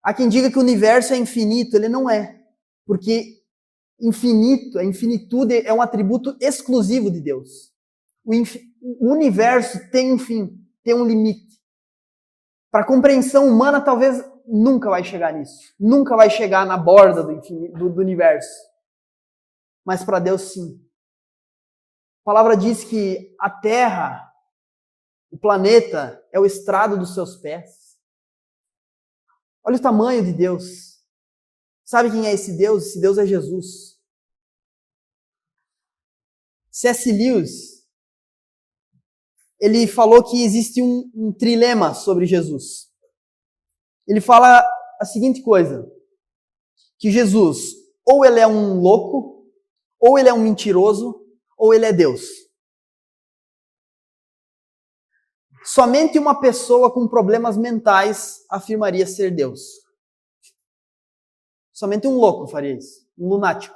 Há quem diga que o universo é infinito. Ele não é. Porque infinito, a infinitude é um atributo exclusivo de Deus. O universo tem um fim, tem um limite. Para a compreensão humana, talvez nunca vai chegar nisso. Nunca vai chegar na borda do universo. Mas para Deus, sim. A palavra diz que a Terra, o planeta, é o estrado dos seus pés. Olha o tamanho de Deus. Sabe quem é esse Deus? Esse Deus é Jesus. C.S. Lewis, ele falou que existe um trilema sobre Jesus. Ele fala a seguinte coisa, que Jesus, ou ele é um louco, ou ele é um mentiroso, ou ele é Deus. Somente uma pessoa com problemas mentais afirmaria ser Deus. Somente um louco faria isso, um lunático.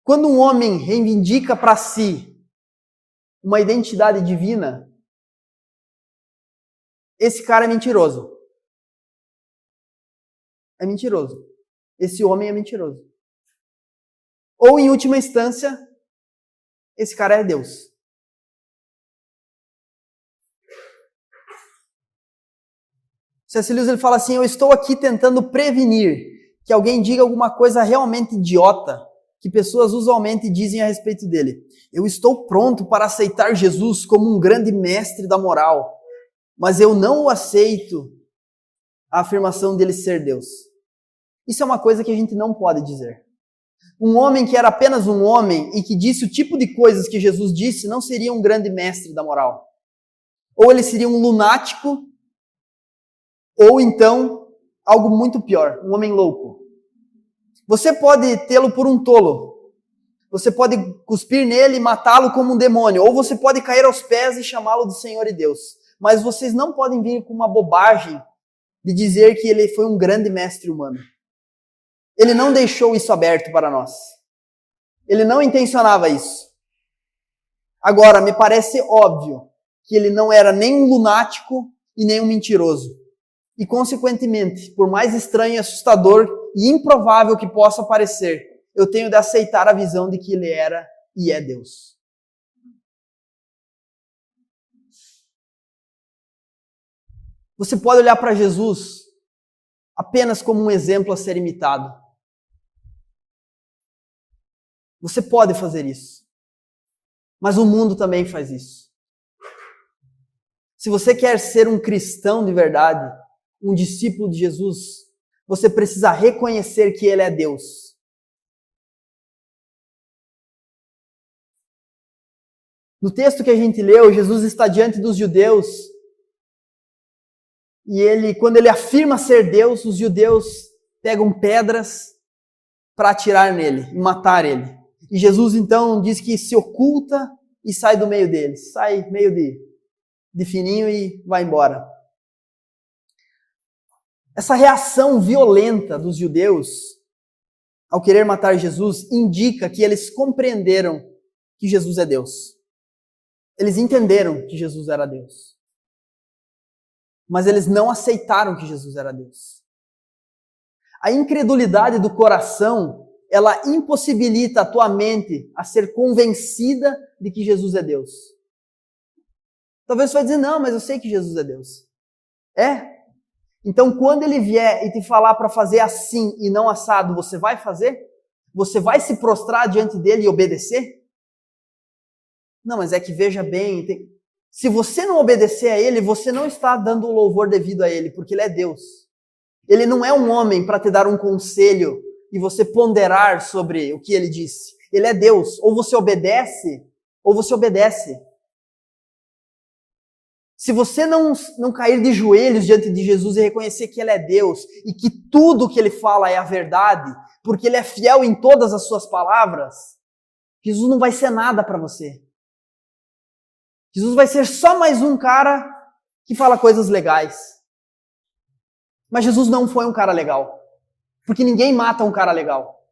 Quando um homem reivindica para si uma identidade divina, esse cara é mentiroso. É mentiroso. Esse homem é mentiroso. Ou, em última instância, esse cara é Deus. C.S. Lewis ele fala assim, eu estou aqui tentando prevenir que alguém diga alguma coisa realmente idiota que pessoas usualmente dizem a respeito dele. Eu estou pronto para aceitar Jesus como um grande mestre da moral, mas eu não o aceito a afirmação dele ser Deus. Isso é uma coisa que a gente não pode dizer. Um homem que era apenas um homem e que disse o tipo de coisas que Jesus disse não seria um grande mestre da moral. Ou ele seria um lunático, ou então algo muito pior, um homem louco. Você pode tê-lo por um tolo. Você pode cuspir nele e matá-lo como um demônio. Ou você pode cair aos pés e chamá-lo de Senhor e Deus. Mas vocês não podem vir com uma bobagem de dizer que ele foi um grande mestre humano. Ele não deixou isso aberto para nós. Ele não intencionava isso. Agora, me parece óbvio que ele não era nem um lunático e nem um mentiroso. E, consequentemente, por mais estranho e assustador e improvável que possa parecer, eu tenho de aceitar a visão de que ele era e é Deus. Você pode olhar para Jesus apenas como um exemplo a ser imitado. Você pode fazer isso. Mas o mundo também faz isso. Se você quer ser um cristão de verdade, um discípulo de Jesus, você precisa reconhecer que Ele é Deus. No texto que a gente leu, Jesus está diante dos judeus e quando ele afirma ser Deus, os judeus pegam pedras para atirar nele e matar ele. E Jesus então diz que se oculta e sai do meio deles, sai meio de fininho e vai embora. Essa reação violenta dos judeus ao querer matar Jesus indica que eles compreenderam que Jesus é Deus. Eles entenderam que Jesus era Deus. Mas eles não aceitaram que Jesus era Deus. A incredulidade do coração, ela impossibilita a tua mente a ser convencida de que Jesus é Deus. Talvez você vai dizer, não, mas eu sei que Jesus é Deus. É? Então, quando ele vier e te falar para fazer assim e não assado, você vai fazer? Você vai se prostrar diante dele e obedecer? Não, mas é que veja bem, se você não obedecer a ele, você não está dando o louvor devido a ele, porque ele é Deus. Ele não é um homem para te dar um conselho e você ponderar sobre o que ele disse. Ele é Deus. Ou você obedece, ou você obedece. Se você não cair de joelhos diante de Jesus e reconhecer que ele é Deus e que tudo que ele fala é a verdade, porque ele é fiel em todas as suas palavras, Jesus não vai ser nada para você. Jesus vai ser só mais um cara que fala coisas legais. Mas Jesus não foi um cara legal. Porque ninguém mata um cara legal.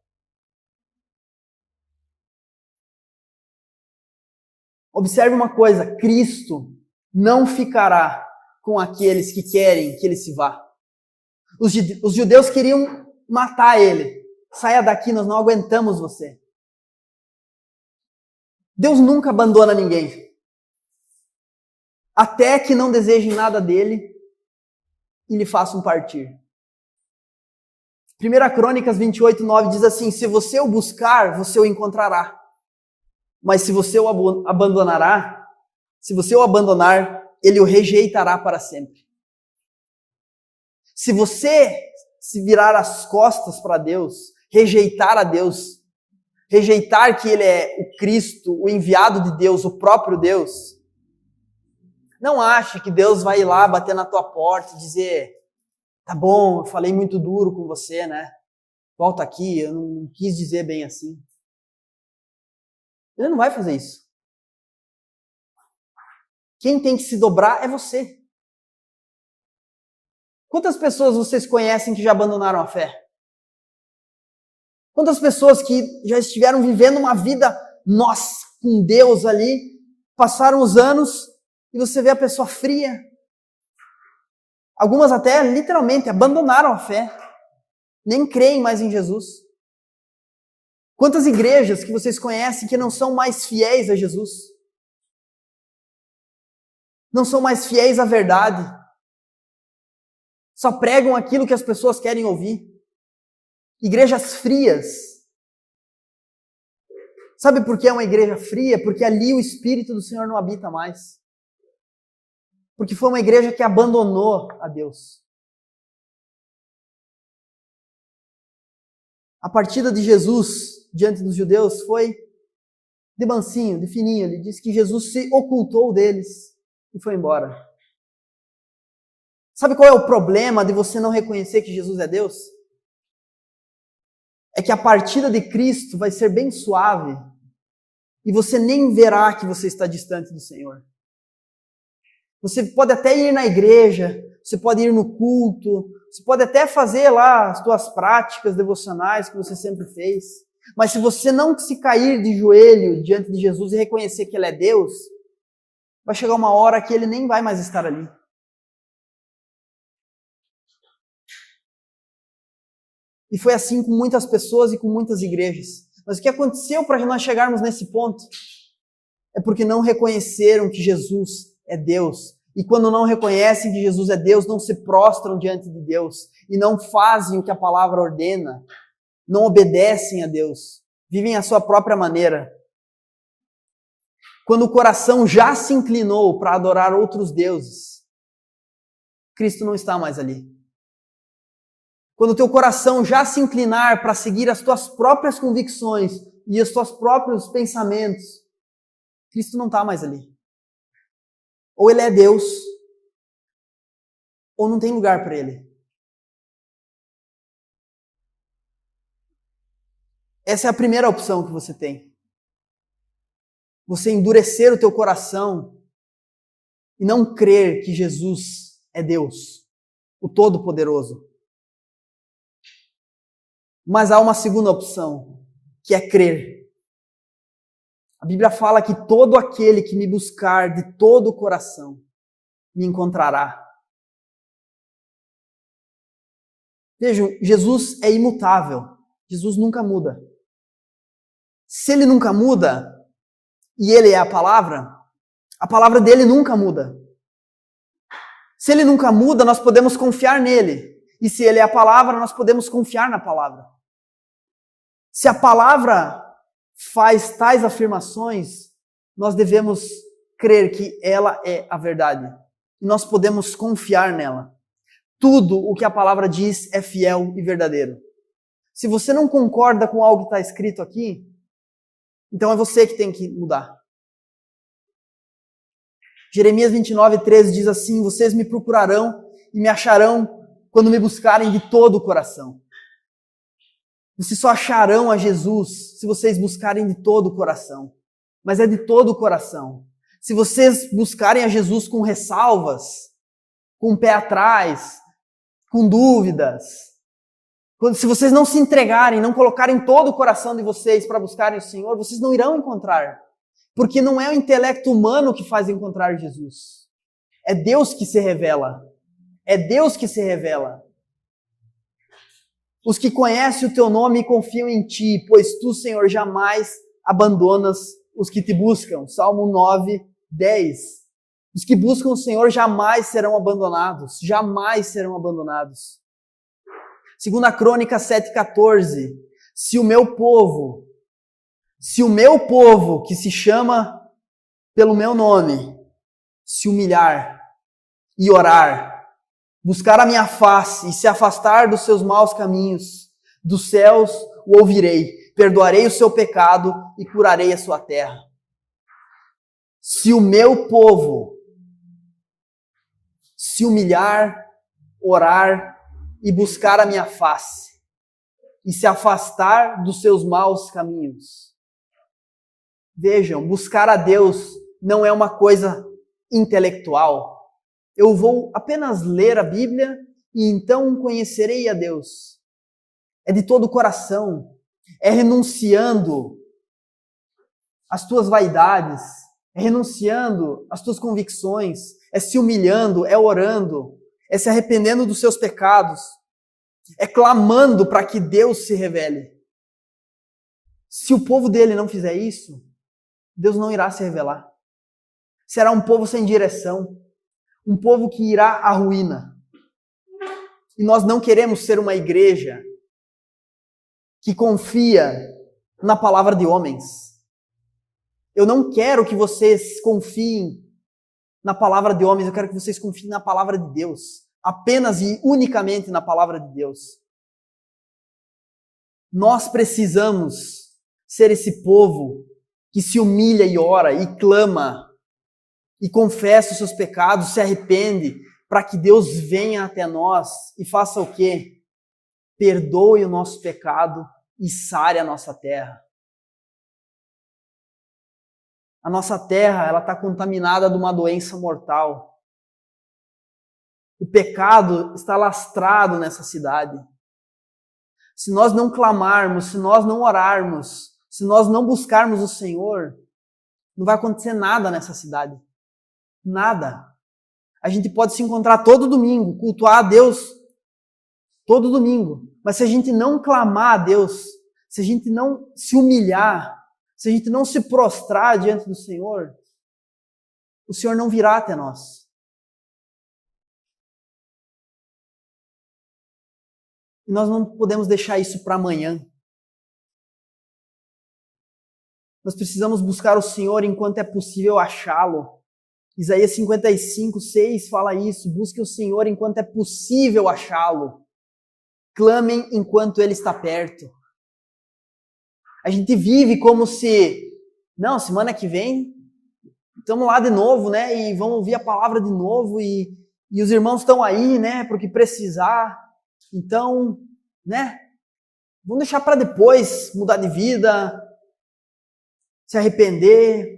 Observe uma coisa, Cristo não ficará com aqueles que querem que ele se vá. Os judeus queriam matar ele. Saia daqui, nós não aguentamos você. Deus nunca abandona ninguém. Até que não desejem nada dele e lhe façam partir. 1 Crônicas 28, 9 diz assim, se você o buscar, você o encontrará. Mas se você o abandonar, ele o rejeitará para sempre. Se você se virar as costas para Deus, rejeitar a Deus, rejeitar que ele é o Cristo, o enviado de Deus, o próprio Deus, não ache que Deus vai ir lá bater na tua porta e dizer, tá bom, eu falei muito duro com você, né? Volta aqui, eu não quis dizer bem assim. Ele não vai fazer isso. Quem tem que se dobrar é você. Quantas pessoas vocês conhecem que já abandonaram a fé? Quantas pessoas que já estiveram vivendo uma vida, nossa, com Deus ali, passaram os anos e você vê a pessoa fria. Algumas até, literalmente, abandonaram a fé. Nem creem mais em Jesus. Quantas igrejas que vocês conhecem que não são mais fiéis a Jesus? Não são mais fiéis à verdade. Só pregam aquilo que as pessoas querem ouvir. Igrejas frias. Sabe por que é uma igreja fria? Porque ali o Espírito do Senhor não habita mais. Porque foi uma igreja que abandonou a Deus. A partida de Jesus diante dos judeus foi de mansinho, de fininho. Ele disse que Jesus se ocultou deles e foi embora. Sabe qual é o problema de você não reconhecer que Jesus é Deus? É que a partida de Cristo vai ser bem suave e você nem verá que você está distante do Senhor. Você pode até ir na igreja, você pode ir no culto, você pode até fazer lá as suas práticas devocionais que você sempre fez. Mas se você não se cair de joelho diante de Jesus e reconhecer que Ele é Deus, vai chegar uma hora que Ele nem vai mais estar ali. E foi assim com muitas pessoas e com muitas igrejas. Mas o que aconteceu para nós chegarmos nesse ponto? É porque não reconheceram que Jesus é Deus. E quando não reconhecem que Jesus é Deus, não se prostram diante de Deus. E não fazem o que a palavra ordena. Não obedecem a Deus. Vivem a sua própria maneira. Quando o coração já se inclinou para adorar outros deuses, Cristo não está mais ali. Quando o teu coração já se inclinar para seguir as tuas próprias convicções e os teus próprios pensamentos, Cristo não está mais ali. Ou Ele é Deus, ou não tem lugar para Ele. Essa é a primeira opção que você tem. Você endurecer o teu coração e não crer que Jesus é Deus, o Todo-Poderoso. Mas há uma segunda opção, que é crer. A Bíblia fala que todo aquele que me buscar de todo o coração me encontrará. Vejam, Jesus é imutável. Jesus nunca muda. Se ele nunca muda, e ele é a palavra dele nunca muda. Se ele nunca muda, nós podemos confiar nele. E se ele é a palavra, nós podemos confiar na palavra. Se a palavra faz tais afirmações, nós devemos crer que ela é a verdade. E nós podemos confiar nela. Tudo o que a palavra diz é fiel e verdadeiro. Se você não concorda com algo que está escrito aqui, então é você que tem que mudar. Jeremias 29:13 diz assim: vocês me procurarão e me acharão quando me buscarem de todo o coração. Vocês só acharão a Jesus se vocês buscarem de todo o coração. Mas é de todo o coração. Se vocês buscarem a Jesus com ressalvas, com o pé atrás, com dúvidas, se vocês não se entregarem, não colocarem todo o coração de vocês para buscarem o Senhor, vocês não irão encontrar. Porque não é o intelecto humano que faz encontrar Jesus. É Deus que se revela. É Deus que se revela. Os que conhecem o teu nome e confiam em ti, pois tu, Senhor, jamais abandonas os que te buscam. Salmo 9:10. Os que buscam o Senhor jamais serão abandonados. Jamais serão abandonados. 2 Crônicas 7:14. Se o meu povo, que se chama pelo meu nome, se humilhar e orar, buscar a minha face e se afastar dos seus maus caminhos, dos céus o ouvirei, perdoarei o seu pecado e curarei a sua terra. Se o meu povo se humilhar, orar e buscar a minha face e se afastar dos seus maus caminhos. Vejam, buscar a Deus não é uma coisa intelectual. Eu vou apenas ler a Bíblia e então conhecerei a Deus. É de todo o coração. É renunciando às tuas vaidades. É renunciando às tuas convicções. É se humilhando, é orando. É se arrependendo dos seus pecados. É clamando para que Deus se revele. Se o povo dele não fizer isso, Deus não irá se revelar. Será um povo sem direção. Um povo que irá à ruína. E nós não queremos ser uma igreja que confia na palavra de homens. Eu não quero que vocês confiem na palavra de homens, eu quero que vocês confiem na palavra de Deus. Apenas e unicamente na palavra de Deus. Nós precisamos ser esse povo que se humilha e ora e clama e confessa os seus pecados, se arrepende, para que Deus venha até nós e faça o quê? Perdoe o nosso pecado e sare a nossa terra. A nossa terra, ela está contaminada de uma doença mortal. O pecado está lastrado nessa cidade. Se nós não clamarmos, se nós não orarmos, se nós não buscarmos o Senhor, não vai acontecer nada nessa cidade. Nada. A gente pode se encontrar todo domingo, cultuar a Deus todo domingo. Mas se a gente não clamar a Deus, se a gente não se humilhar, se a gente não se prostrar diante do Senhor, o Senhor não virá até nós. E nós não podemos deixar isso para amanhã. Nós precisamos buscar o Senhor enquanto é possível achá-lo. Isaías 55:6 fala isso. Busque o Senhor enquanto é possível achá-lo. Clamem enquanto Ele está perto. A gente vive como se, não, semana que vem, estamos lá de novo, né? E vamos ouvir a palavra de novo. E os irmãos estão aí, né? Porque precisar. Então, né? Vamos deixar para depois mudar de vida, se arrepender.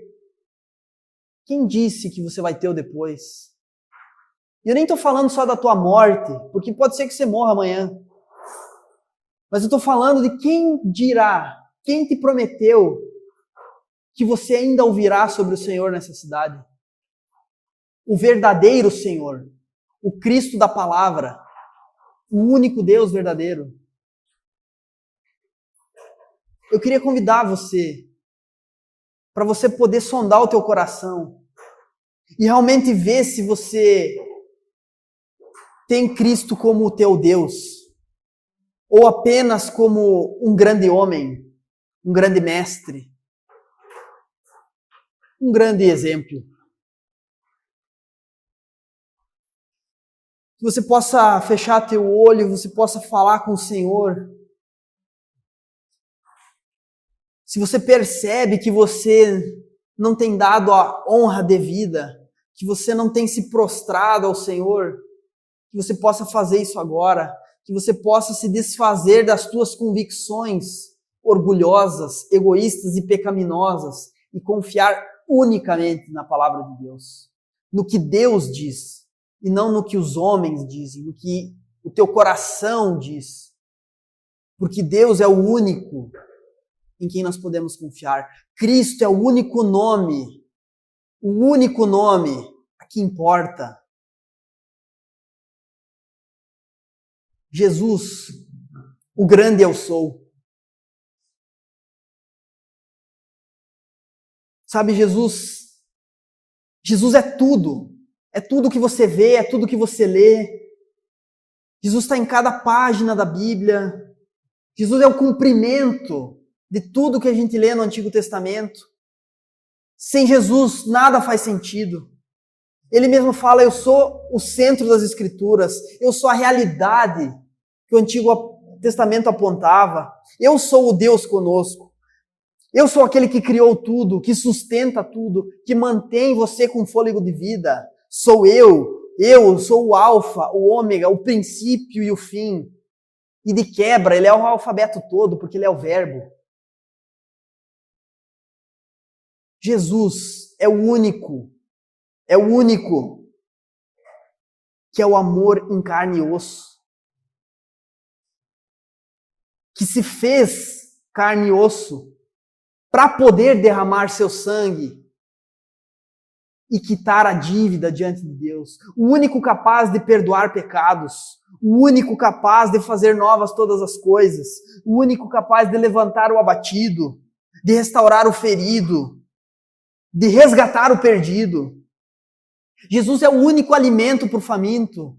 Quem disse que você vai ter o depois? E eu nem estou falando só da tua morte, porque pode ser que você morra amanhã. Mas eu estou falando de quem dirá, quem te prometeu que você ainda ouvirá sobre o Senhor nessa cidade. O verdadeiro Senhor, o Cristo da palavra, o único Deus verdadeiro. Eu queria convidar você, para você poder sondar o teu coração e realmente ver se você tem Cristo como o teu Deus, ou apenas como um grande homem, um grande mestre, um grande exemplo. Que você possa fechar teu olho, você possa falar com o Senhor. Se você percebe que você não tem dado a honra devida, que você não tem se prostrado ao Senhor, que você possa fazer isso agora, que você possa se desfazer das tuas convicções orgulhosas, egoístas e pecaminosas e confiar unicamente na palavra de Deus, no que Deus diz, e não no que os homens dizem, no que o teu coração diz. Porque Deus é o único em quem nós podemos confiar. Cristo é o único nome a que importa. Jesus, o grande eu sou. Sabe, Jesus é tudo. É tudo que você vê, é tudo que você lê. Jesus está em cada página da Bíblia. Jesus é o cumprimento de tudo que a gente lê no Antigo Testamento. Sem Jesus, nada faz sentido. Ele mesmo fala, eu sou o centro das Escrituras, eu sou a realidade que o Antigo Testamento apontava. Eu sou o Deus conosco. Eu sou aquele que criou tudo, que sustenta tudo, que mantém você com fôlego de vida. Sou eu sou o alfa, o ômega, o princípio e o fim. E de quebra, ele é o alfabeto todo, porque ele é o verbo. Jesus é o único que é o amor em carne e osso, que se fez carne e osso para poder derramar seu sangue e quitar a dívida diante de Deus. O único capaz de perdoar pecados, o único capaz de fazer novas todas as coisas, o único capaz de levantar o abatido, de restaurar o ferido, de resgatar o perdido. Jesus é o único alimento para o faminto,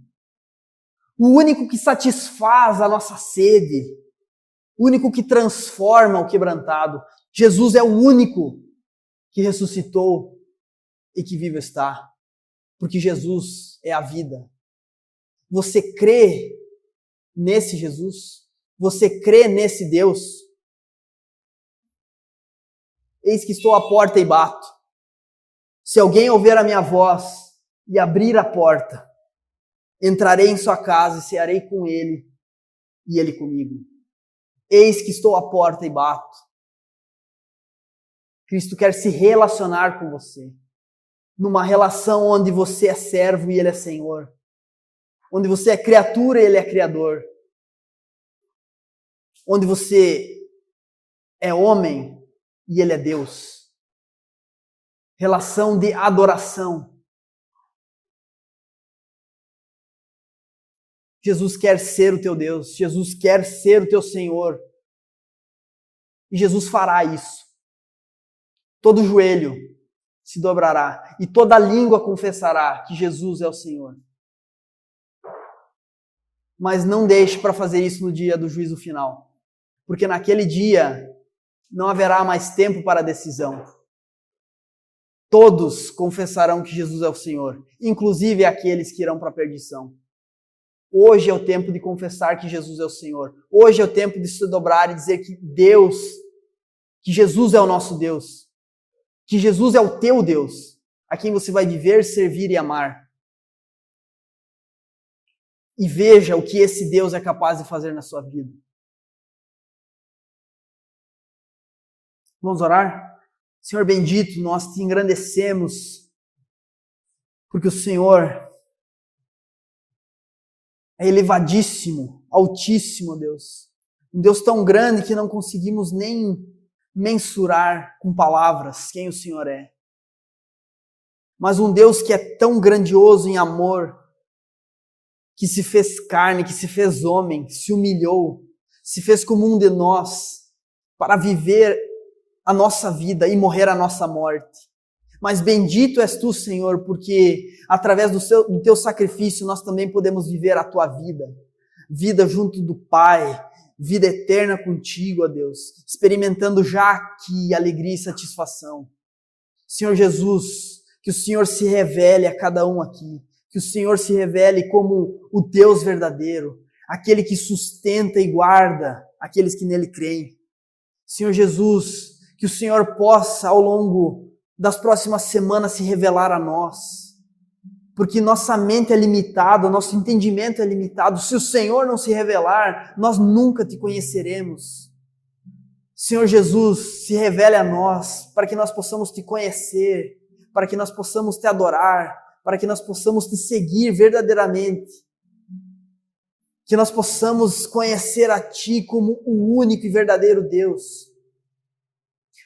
o único que satisfaz a nossa sede, o único que transforma o quebrantado. Jesus é o único que ressuscitou e que vivo está, porque Jesus é a vida. Você crê nesse Jesus? Você crê nesse Deus? Eis que estou à porta e bato. Se alguém ouvir a minha voz e abrir a porta, entrarei em sua casa e cearei com ele e ele comigo. Eis que estou à porta e bato. Cristo quer se relacionar com você, numa relação onde você é servo e ele é Senhor, onde você é criatura e ele é Criador, onde você é homem e ele é Deus. Relação de adoração. Jesus quer ser o teu Deus, Jesus quer ser o teu Senhor. E Jesus fará isso. Todo joelho se dobrará e toda língua confessará que Jesus é o Senhor. Mas não deixe para fazer isso no dia do juízo final, porque naquele dia não haverá mais tempo para decisão. Todos confessarão que Jesus é o Senhor, inclusive aqueles que irão para a perdição. Hoje é o tempo de confessar que Jesus é o Senhor. Hoje é o tempo de se dobrar e dizer que que Jesus é o nosso Deus, que Jesus é o teu Deus, a quem você vai viver, servir e amar. E veja o que esse Deus é capaz de fazer na sua vida. Vamos orar? Senhor bendito, nós te engrandecemos, porque o Senhor é elevadíssimo, altíssimo, Deus. Um Deus tão grande que não conseguimos nem mensurar com palavras quem o Senhor é. Mas um Deus que é tão grandioso em amor, que se fez carne, que se fez homem, se humilhou, se fez como um de nós, para viver a nossa vida e morrer a nossa morte. Mas bendito és tu, Senhor, porque através do teu sacrifício nós também podemos viver a tua vida. Vida junto do Pai, vida eterna contigo, ó Deus, experimentando já aqui alegria e satisfação. Senhor Jesus, que o Senhor se revele a cada um aqui, que o Senhor se revele como o Deus verdadeiro, aquele que sustenta e guarda aqueles que nele creem. Senhor Jesus, que o Senhor possa ao longo das próximas semanas se revelar a nós, porque nossa mente é limitada, nosso entendimento é limitado. Se o Senhor não se revelar, nós nunca te conheceremos. Senhor Jesus, se revele a nós, para que nós possamos te conhecer, para que nós possamos te adorar, para que nós possamos te seguir verdadeiramente, que nós possamos conhecer a Ti como o único e verdadeiro Deus,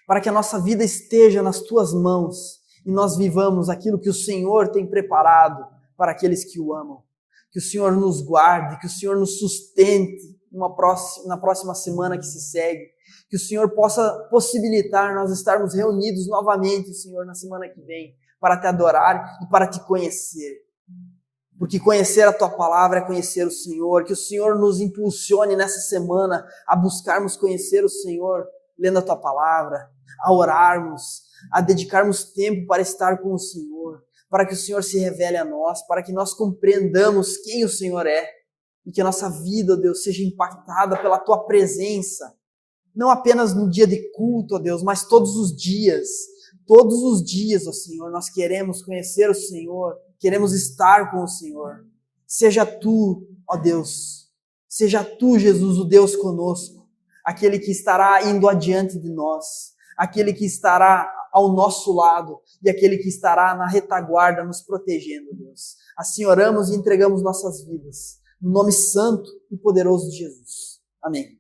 para que a nossa vida esteja nas Tuas mãos e nós vivamos aquilo que o Senhor tem preparado para aqueles que o amam. Que o Senhor nos guarde, que o Senhor nos sustente na próxima semana que se segue, que o Senhor possa possibilitar nós estarmos reunidos novamente, Senhor, na semana que vem, para te adorar e para te conhecer. Porque conhecer a Tua palavra é conhecer o Senhor, que o Senhor nos impulsione nessa semana a buscarmos conhecer o Senhor, lendo a Tua palavra, a orarmos, a dedicarmos tempo para estar com o Senhor, para que o Senhor se revele a nós, para que nós compreendamos quem o Senhor é e que a nossa vida, ó Deus, seja impactada pela Tua presença, não apenas no dia de culto, ó Deus, mas todos os dias, ó Senhor, nós queremos conhecer o Senhor, queremos estar com o Senhor. Seja Tu, ó Deus, seja Tu, Jesus, o Deus conosco, aquele que estará indo adiante de nós, aquele que estará ao nosso lado e aquele que estará na retaguarda nos protegendo, Deus. Assim oramos e entregamos nossas vidas, no nome santo e poderoso de Jesus. Amém.